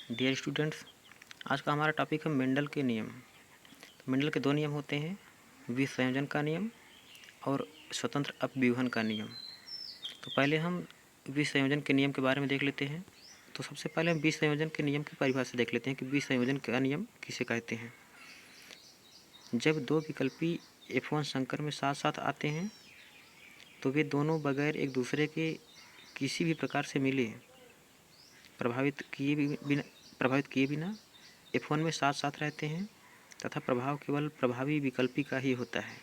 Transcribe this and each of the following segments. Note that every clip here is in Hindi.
डियर स्टूडेंट्स, आज का हमारा टॉपिक है मेंडल के नियम। तो मेंडल के दो नियम होते हैं, विसंयोजन का नियम और स्वतंत्र अपव्यूहन का नियम। तो पहले हम विसंयोजन के नियम के बारे में देख लेते हैं। तो सबसे पहले हम विसंयोजन के नियम की परिभाषा देख लेते हैं कि विसंयोजन का नियम किसे कहते हैं। जब दो विकल्पी F1 संकर में साथ साथ आते हैं तो वे दोनों बगैर एक दूसरे के किसी भी प्रकार से मिले प्रभावित किए बिना F1 में साथ साथ रहते हैं तथा प्रभाव केवल प्रभावी विकल्पी का ही होता है।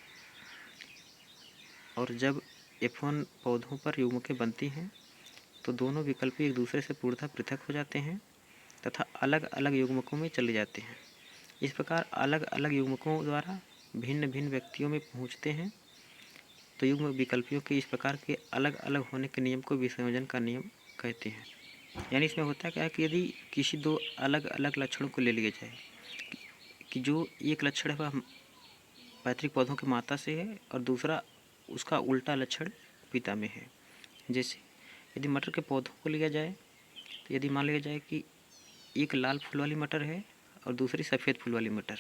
और जब F1 पौधों पर युग्मकें बनती हैं तो दोनों विकल्पी एक दूसरे से पूर्णतः पृथक हो जाते हैं तथा अलग अलग युग्मकों में चले जाते हैं। इस प्रकार अलग अलग युग्मकों द्वारा भिन्न भिन्न व्यक्तियों में पहुँचते हैं। तो युग्म विकल्पियों के इस प्रकार के अलग अलग होने के नियम को विसंयोजन का नियम कहते हैं। यानी इसमें होता क्या है कि यदि किसी दो अलग अलग लक्षणों को ले लिया जाए कि जो एक लक्षण है वह पैतृक पौधों के माता से है और दूसरा उसका उल्टा लक्षण पिता में है। जैसे यदि मटर के पौधों को लिया जाए तो यदि मान लिया जाए कि एक लाल फूल वाली मटर है और दूसरी सफ़ेद फूल वाली मटर,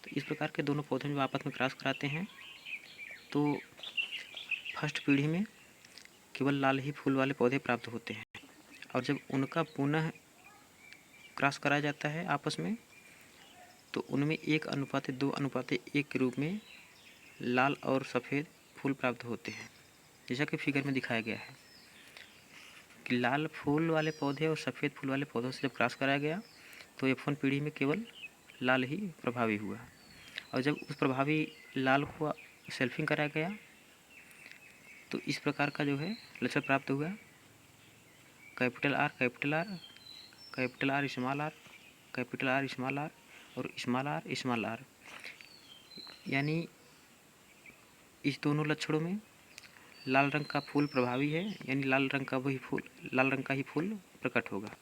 तो इस प्रकार के दोनों पौधे जब आपस में क्रॉस कराते हैं तो फर्स्ट पीढ़ी में केवल लाल ही फूल वाले पौधे प्राप्त होते हैं और जब उनका पुनः क्रॉस कराया जाता है आपस में तो उनमें 1:2:1 के रूप में लाल और सफ़ेद फूल प्राप्त होते हैं। जैसा कि फिगर में दिखाया गया है कि लाल फूल वाले पौधे और सफ़ेद फूल वाले पौधों से जब क्रॉस कराया गया तो F1 पीढ़ी में केवल लाल ही प्रभावी हुआ और जब उस प्रभावी लाल को सेल्फिंग कराया गया तो इस प्रकार का जो है लक्षण प्राप्त हुआ, capital R capital R, capital R small R, capital R small R और स्मॉल आर स्मॉल आर। यानी इस दोनों लक्षणों में लाल रंग का फूल प्रभावी है, यानी लाल रंग का ही फूल प्रकट होगा।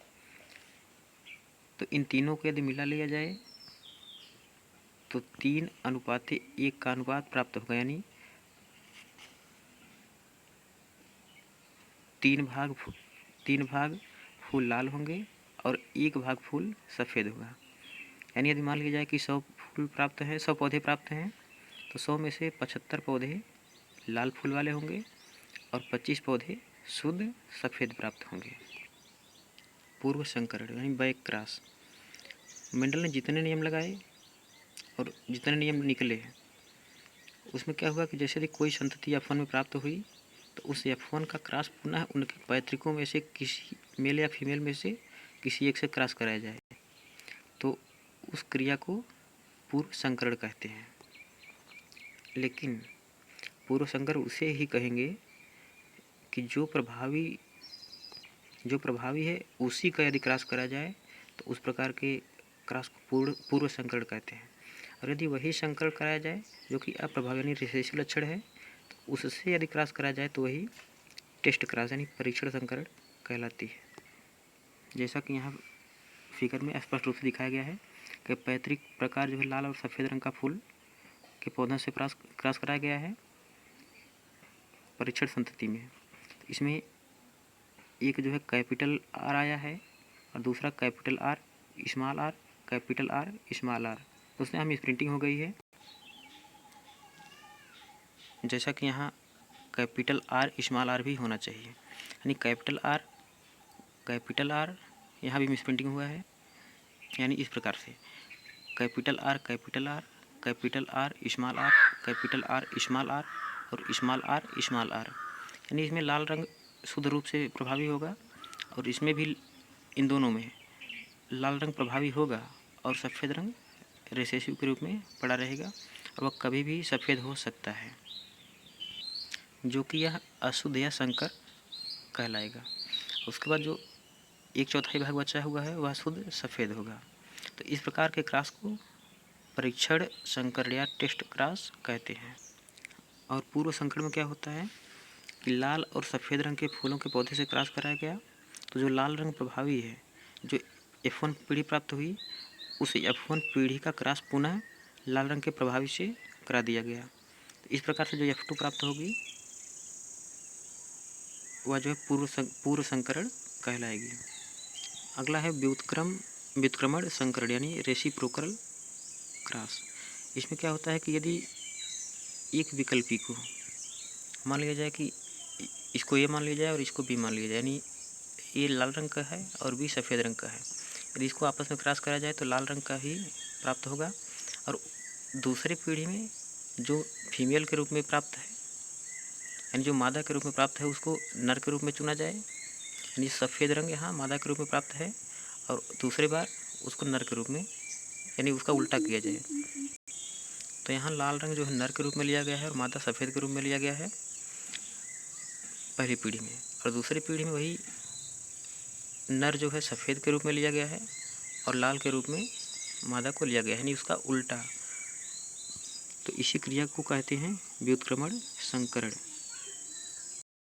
तो इन तीनों को यदि मिला लिया जाए तो 3:1 का अनुपात प्राप्त होगा, यानी 3 भाग फूल लाल होंगे और 1 भाग फूल सफ़ेद होगा। यानी यदि मान लिया जाए कि 100 पौधे प्राप्त हैं तो 100 में से 75 पौधे लाल फूल वाले होंगे और 25 पौधे शुद्ध सफ़ेद प्राप्त होंगे। पूर्व संकरण यानी बैक क्रॉस। मेंडल ने जितने नियम लगाए और जितने नियम निकले उसमें क्या हुआ कि जैसे यदि कोई संतति F1 में प्राप्त हुई तो उस F1 का क्रॉस पुनः उनके पैतृकों में से किसी मेल या फीमेल में से किसी एक से क्रॉस कराया जाए तो उस क्रिया को पूर्व संकरण कहते हैं। लेकिन पूर्व संकर उसे ही कहेंगे कि जो प्रभावी है उसी का यदि क्रॉस करा जाए तो उस प्रकार के क्रॉस को पूर्व संकरण कहते हैं। और यदि वही संकरण कराया जाए जो कि अप्रभावी यानी रिसेसिव लक्षण है तो उससे यदि क्रॉस करा जाए तो वही टेस्ट क्रॉस यानी परीक्षण संकरण कहलाती है। जैसा कि यहाँ फिगर में स्पष्ट रूप से दिखाया गया है कि पैतृक प्रकार जो है लाल और सफ़ेद रंग का फूल के पौधों से क्रॉस कराया गया है परीक्षण संतति में। तो इसमें एक जो है कैपिटल आर आया है और दूसरा capital R small R, capital R small R. तो उसमें हमें प्रिंटिंग हो गई है जैसा कि यहाँ कैपिटल आर स्मॉल आर भी होना चाहिए, यानी कैपिटल आर यहाँ भी मिसप्रिंटिंग हुआ है। यानी इस प्रकार से capital R capital R, capital R small R, capital R small R और स्मॉल आर स्मॉल आर। यानी इसमें लाल रंग शुद्ध रूप से प्रभावी होगा और इसमें भी इन दोनों में लाल रंग प्रभावी होगा और सफ़ेद रंग रिसेसिव के रूप में पड़ा रहेगा और वह कभी भी सफ़ेद हो सकता है, जो कि यह अशुद्ध या संकर कहलाएगा। उसके बाद जो 1/4 भाग बचा हुआ है वह शुद्ध सफ़ेद होगा। तो इस प्रकार के क्रॉस को परीक्षण संकर या टेस्ट क्रॉस कहते हैं। और पूर्व संकर में क्या होता है कि लाल और सफ़ेद रंग के फूलों के पौधे से क्रॉस कराया गया तो जो लाल रंग प्रभावी है जो F1 पीढ़ी प्राप्त हुई उस F1 पीढ़ी का क्रॉस पुनः लाल रंग के प्रभावी से करा दिया गया। तो इस प्रकार से जो F2 प्राप्त होगी वह जो है पूर्व संकरण कहलाएगी। अगला है व्युत्क्रम व्युत्क्रमण संकरण यानी रेसिप्रोकल क्रॉस। इसमें क्या होता है कि यदि एक विकल्पी को मान लिया जाए कि इसको ए मान लिया जाए और इसको बी मान लिया जाए, यानी ये लाल रंग का है और बी सफ़ेद रंग का है, यदि इसको आपस में क्रॉस करा जाए तो लाल रंग का ही प्राप्त होगा। और दूसरी पीढ़ी में जो फीमेल के रूप में प्राप्त है, यानी जो मादा के रूप में प्राप्त है, उसको नर के रूप में चुना जाए, यानी सफ़ेद रंग यहाँ मादा के रूप में प्राप्त है और दूसरी बार उसको नर के रूप में, यानी उसका उल्टा किया जाए। तो यहाँ लाल रंग जो है नर के रूप में लिया गया है और मादा सफ़ेद के रूप में लिया गया है पहली पीढ़ी में, और दूसरी पीढ़ी में वही नर जो है सफ़ेद के रूप में लिया गया है और लाल के रूप में मादा को लिया गया है, यानी उसका उल्टा। तो इसी क्रिया को कहते हैं व्युत्क्रमण संकरण।